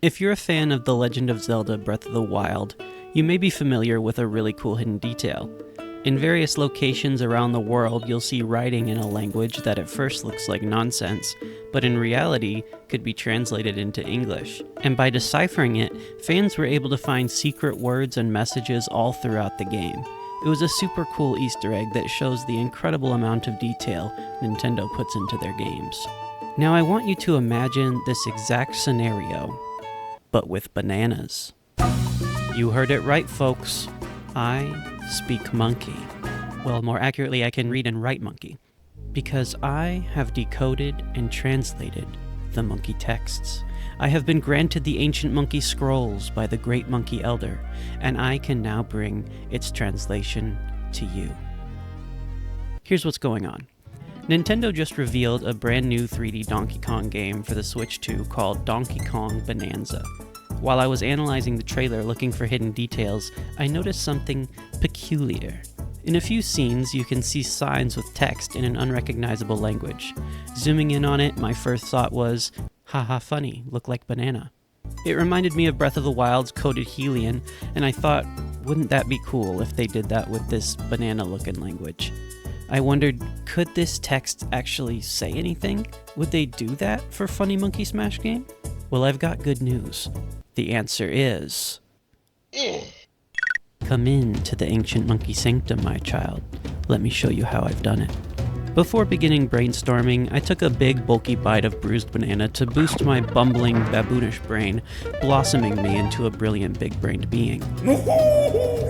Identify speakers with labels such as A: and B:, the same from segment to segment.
A: If you're a fan of The Legend of Zelda Breath of the Wild, you may be familiar with a really cool hidden detail. In various locations around the world, you'll see writing in a language that at first looks like nonsense, but in reality could be translated into English. And by deciphering it, fans were able to find secret words and messages all throughout the game. It was a super cool Easter egg that shows the incredible amount of detail Nintendo puts into their games. Now I want you to imagine this exact scenario, but with bananas. You heard it right, folks. I speak monkey. Well, more accurately, I can read and write monkey. Because I have decoded and translated the monkey texts. I have been granted the ancient monkey scrolls by the great monkey elder, and I can now bring its translation to you. Here's what's going on. Nintendo just revealed a brand new 3D Donkey Kong game for the Switch 2 called Donkey Kong Bananza. While I was analyzing the trailer looking for hidden details, I noticed something peculiar. In a few scenes, you can see signs with text in an unrecognizable language. Zooming in on it, my first thought was, haha funny, look like banana. It reminded me of Breath of the Wild's coded Hylian, and I thought, wouldn't that be cool if they did that with this banana-looking language? I wondered, could this text actually say anything? Would they do that for Funny Monkey Smash game? Well, I've got good news. The answer is... Come in to the ancient monkey sanctum, my child. Let me show you how I've done it. Before beginning brainstorming, I took a big bulky bite of bruised banana to boost my bumbling baboonish brain, blossoming me into a brilliant big-brained being.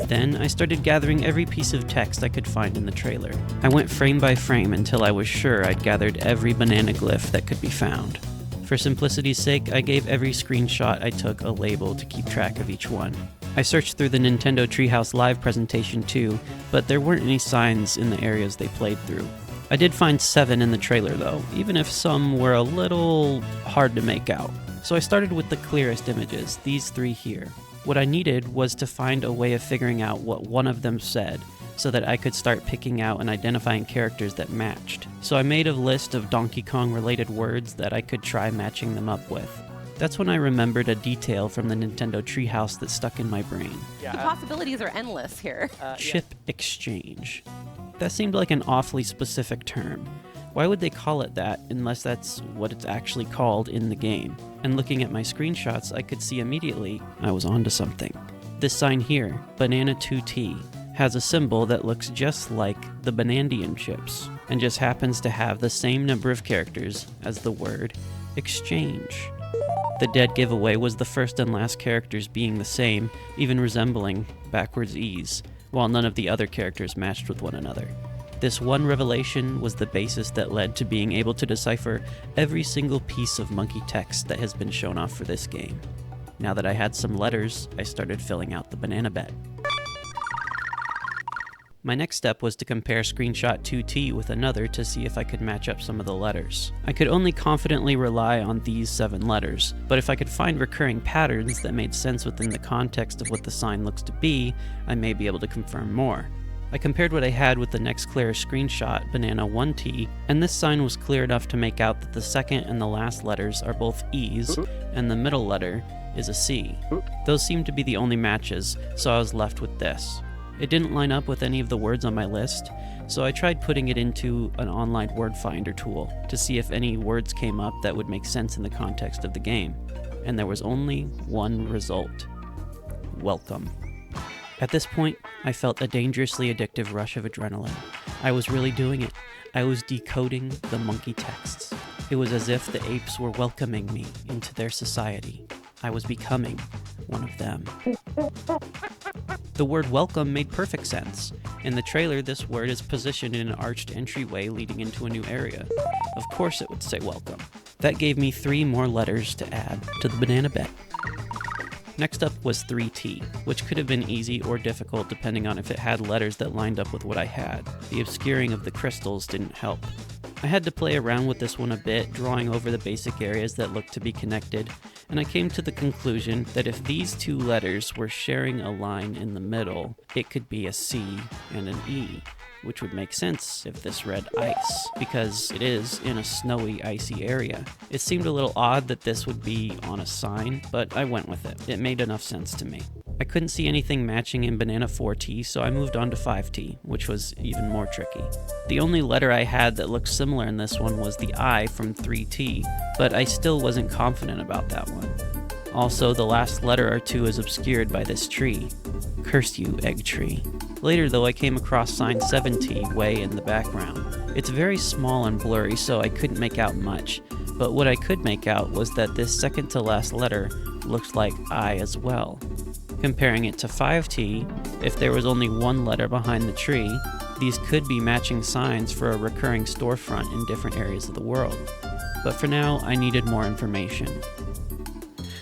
A: Then I started gathering every piece of text I could find in the trailer. I went frame by frame until I was sure I'd gathered every banana glyph that could be found. For simplicity's sake, I gave every screenshot I took a label to keep track of each one. I searched through the Nintendo Treehouse Live presentation too, but there weren't any signs in the areas they played through. I did find 7 in the trailer though, even if some were a little hard to make out. So I started with the clearest images, these 3 here. What I needed was to find a way of figuring out what one of them said, so that I could start picking out and identifying characters that matched. So I made a list of Donkey Kong related words that I could try matching them up with. That's when I remembered a detail from the Nintendo Treehouse that stuck in my brain.
B: The possibilities are endless here.
A: Chip exchange. That seemed like an awfully specific term. Why would they call it that unless that's what it's actually called in the game? And looking at my screenshots, I could see immediately I was onto something. This sign here, Banana 2T, has a symbol that looks just like the Banandian chips, and just happens to have the same number of characters as the word exchange. The dead giveaway was the first and last characters being the same, even resembling backwards E's, while none of the other characters matched with one another. This one revelation was the basis that led to being able to decipher every single piece of monkey text that has been shown off for this game. Now that I had some letters, I started filling out the banana bet. My next step was to compare screenshot 2T with another to see if I could match up some of the letters. I could only confidently rely on these 7 letters, but if I could find recurring patterns that made sense within the context of what the sign looks to be, I may be able to confirm more. I compared what I had with the next clearest screenshot, Banana 1T, and this sign was clear enough to make out that the second and the last letters are both E's, and the middle letter is a C. Those seemed to be the only matches, so I was left with this. It didn't line up with any of the words on my list, so I tried putting it into an online word finder tool to see if any words came up that would make sense in the context of the game. And there was only one result. Welcome. At this point, I felt a dangerously addictive rush of adrenaline. I was really doing it. I was decoding the monkey texts. It was as if the apes were welcoming me into their society. I was becoming one of them. The word welcome made perfect sense. In the trailer, this word is positioned in an arched entryway leading into a new area. Of course it would say welcome. That gave me 3 more letters to add to the banana bet. Next up was 3T, which could have been easy or difficult depending on if it had letters that lined up with what I had. The obscuring of the crystals didn't help. I had to play around with this one a bit, drawing over the basic areas that looked to be connected, and I came to the conclusion that if these two letters were sharing a line in the middle, it could be a C and an E, which would make sense if this read ice, because it is in a snowy, icy area. It seemed a little odd that this would be on a sign, but I went with it. It made enough sense to me. I couldn't see anything matching in Banana 4T, so I moved on to 5T, which was even more tricky. The only letter I had that looked similar in this one was the I from 3T, but I still wasn't confident about that one. Also, the last letter or two is obscured by this tree. Curse you, egg tree. Later though, I came across sign 7T way in the background. It's very small and blurry, so I couldn't make out much, but what I could make out was that this second to last letter looked like I as well. Comparing it to 5T, if there was only one letter behind the tree, these could be matching signs for a recurring storefront in different areas of the world. But for now, I needed more information.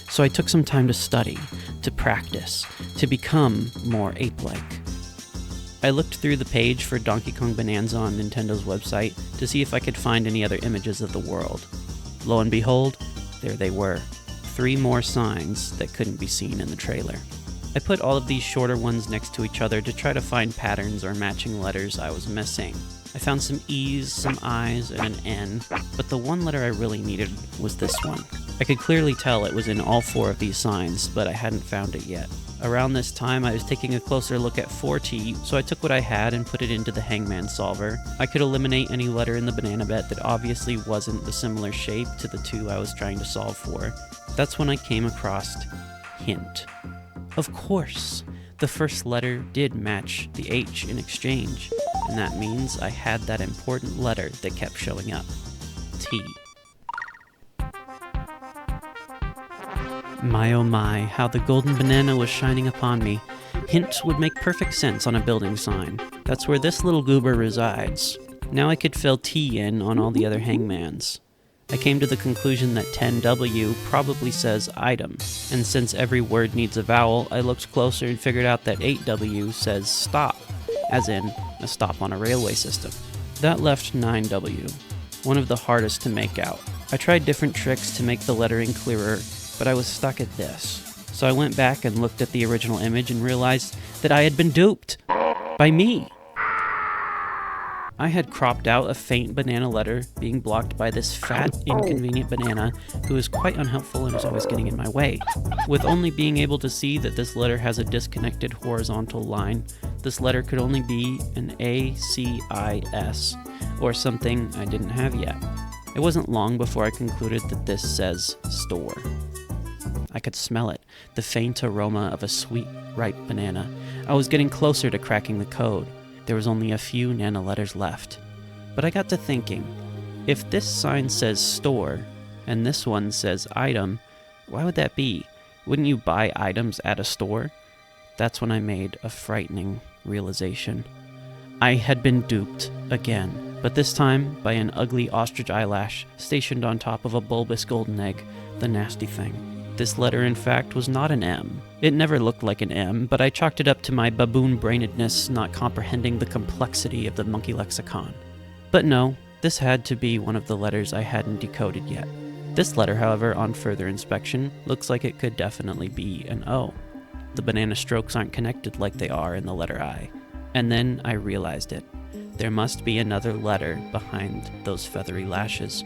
A: So I took some time to study, to practice, to become more ape-like. I looked through the page for Donkey Kong Bananza on Nintendo's website to see if I could find any other images of the world. Lo and behold, there they were. 3 more signs that couldn't be seen in the trailer. I put all of these shorter ones next to each other to try to find patterns or matching letters I was missing. I found some E's, some I's, and an N, but the one letter I really needed was this one. I could clearly tell it was in all 4 of these signs, but I hadn't found it yet. Around this time, I was taking a closer look at 4T, so I took what I had and put it into the hangman solver. I could eliminate any letter in the banana bet that obviously wasn't a similar shape to the 2 I was trying to solve for. That's when I came across hint. Of course, the first letter did match the H in exchange, and that means I had that important letter that kept showing up. T. My oh my, how the golden banana was shining upon me. Hint would make perfect sense on a building sign. That's where this little goober resides. Now I could fill T in on all the other hangmans. I came to the conclusion that 10W probably says item, and since every word needs a vowel, I looked closer and figured out that 8W says stop, as in a stop on a railway system. That left 9W, one of the hardest to make out. I tried different tricks to make the lettering clearer, but I was stuck at this. So I went back and looked at the original image and realized that I had been duped by me. I had cropped out a faint banana letter being blocked by this fat, inconvenient banana who is quite unhelpful and is always getting in my way. With only being able to see that this letter has a disconnected horizontal line, this letter could only be an ACIS, or something I didn't have yet. It wasn't long before I concluded that this says store. I could smell it, the faint aroma of a sweet, ripe banana. I was getting closer to cracking the code. There was only a few nano letters left. But I got to thinking, if this sign says store, and this one says item, why would that be? Wouldn't you buy items at a store? That's when I made a frightening realization. I had been duped again, but this time by an ugly ostrich eyelash stationed on top of a bulbous golden egg, the nasty thing. This letter, in fact, was not an M. It never looked like an M, but I chalked it up to my baboon-brainedness not comprehending the complexity of the monkey lexicon. But no, this had to be one of the letters I hadn't decoded yet. This letter, however, on further inspection, looks like it could definitely be an O. The banana strokes aren't connected like they are in the letter I. And then I realized it. There must be another letter behind those feathery lashes.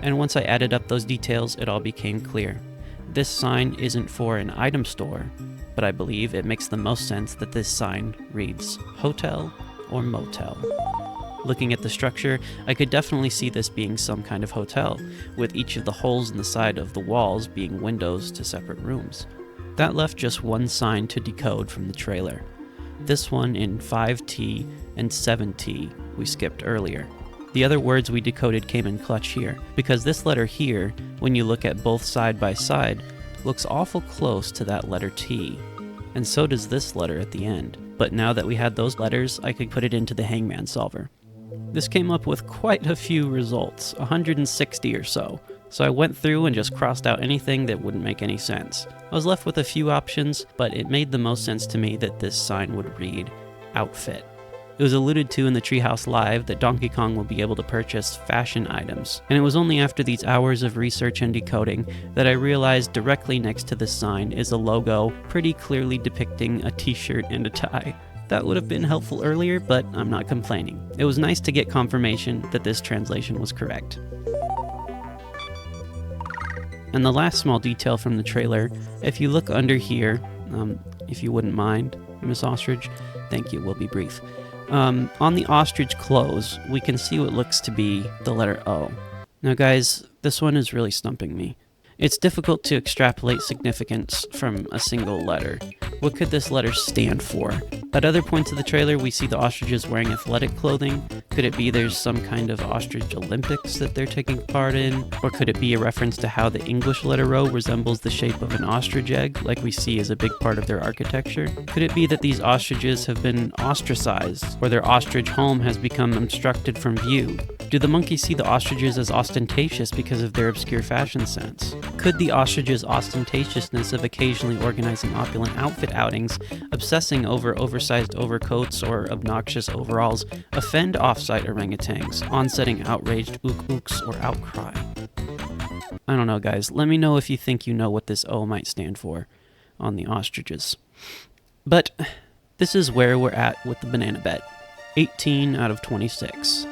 A: And once I added up those details, it all became clear. This sign isn't for an item store, but I believe it makes the most sense that this sign reads hotel or motel. Looking at the structure, I could definitely see this being some kind of hotel, with each of the holes in the side of the walls being windows to separate rooms. That left just one sign to decode from the trailer. This one in 5T and 7T we skipped earlier. The other words we decoded came in clutch here, because this letter here, when you look at both side by side, looks awful close to that letter T. And so does this letter at the end. But now that we had those letters, I could put it into the hangman solver. This came up with quite a few results, 160 or so. So I went through and just crossed out anything that wouldn't make any sense. I was left with a few options, but it made the most sense to me that this sign would read outfit. It It was alluded to in the Treehouse Live that Donkey Kong will be able to purchase fashion items, and it was only after these hours of research and decoding that I realized directly next to this sign is a logo pretty clearly depicting a t-shirt and a tie. That would have been helpful earlier, but I'm not complaining. It was nice to get confirmation that this translation was correct. And the last small detail from the trailer, if you look under here, if you wouldn't mind, Miss Ostrich, thank you, we'll be brief. On the ostrich clothes, we can see what looks to be the letter O. Now guys, this one is really stumping me. It's difficult to extrapolate significance from a single letter. What could this letter stand for? At other points of the trailer, we see the ostriches wearing athletic clothing. Could it be there's some kind of ostrich Olympics that they're taking part in? Or could it be a reference to how the English letter O resembles the shape of an ostrich egg, like we see as a big part of their architecture? Could it be that these ostriches have been ostracized, or their ostrich home has become obstructed from view? Do the monkeys see the ostriches as ostentatious because of their obscure fashion sense? Could the ostriches' ostentatiousness of occasionally organizing opulent outfit outings, obsessing over oversized overcoats or obnoxious overalls, offend off-site orangutans, onsetting outraged ook-ooks or outcry? I don't know, guys. Let me know if you think you know what this O might stand for on the ostriches. But this is where we're at with the banana bet. 18 out of 26.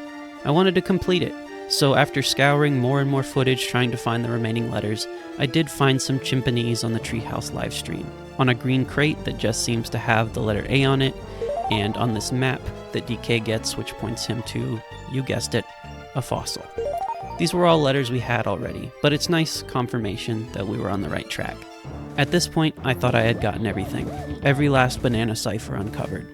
A: I wanted to complete it, so after scouring more and more footage trying to find the remaining letters, I did find some chimpanzees on the Treehouse livestream, on a green crate that just seems to have the letter A on it, and on this map that DK gets, which points him to, you guessed it, a fossil. These were all letters we had already, but it's nice confirmation that we were on the right track. At this point, I thought I had gotten everything, every last banana cipher uncovered.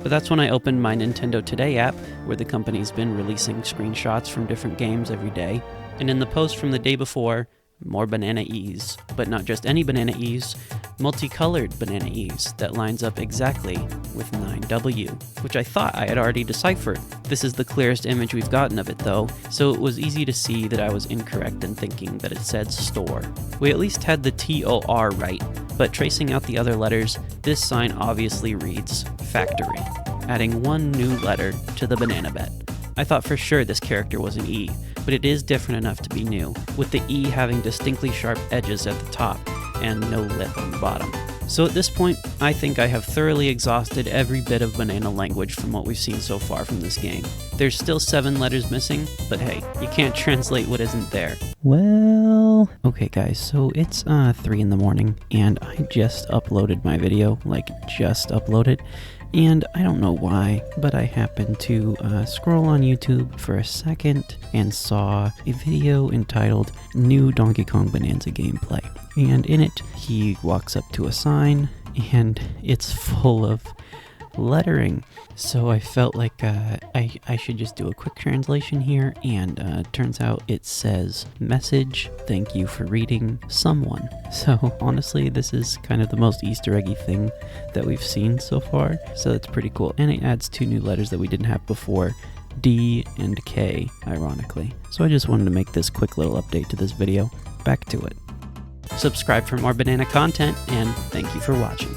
A: But that's when I opened my Nintendo Today app, where the company's been releasing screenshots from different games every day, and in the post from the day before, more banana E's. But not just any banana E's, multicolored banana E's that lines up exactly with 9W, which I thought I had already deciphered. This is the clearest image we've gotten of it though, so it was easy to see that I was incorrect in thinking that it said store. We at least had the TOR right, but tracing out the other letters, this sign obviously reads factory, adding one new letter to the banana bet. I thought for sure this character was an E, but it is different enough to be new, with the E having distinctly sharp edges at the top and no lip on the bottom. So at this point, I think I have thoroughly exhausted every bit of banana language from what we've seen so far from this game. There's still 7 letters missing, but hey, you can't translate what isn't there. Well, okay guys, so it's 3 in the morning, and I just uploaded my video, just uploaded. And I don't know why, but I happened to scroll on YouTube for a second and saw a video entitled New Donkey Kong Bananza Gameplay. And in it, he walks up to a sign, and it's full of lettering. So I felt like I should just do a quick translation here, and turns out it says, "Message, thank you for reading, someone." So honestly, this is kind of the most Easter eggy thing that we've seen so far, so it's pretty cool. And it adds 2 new letters that we didn't have before, D and K, ironically. So I just wanted to make this quick little update to this video. Back to it. Subscribe for more banana content, and thank you for watching.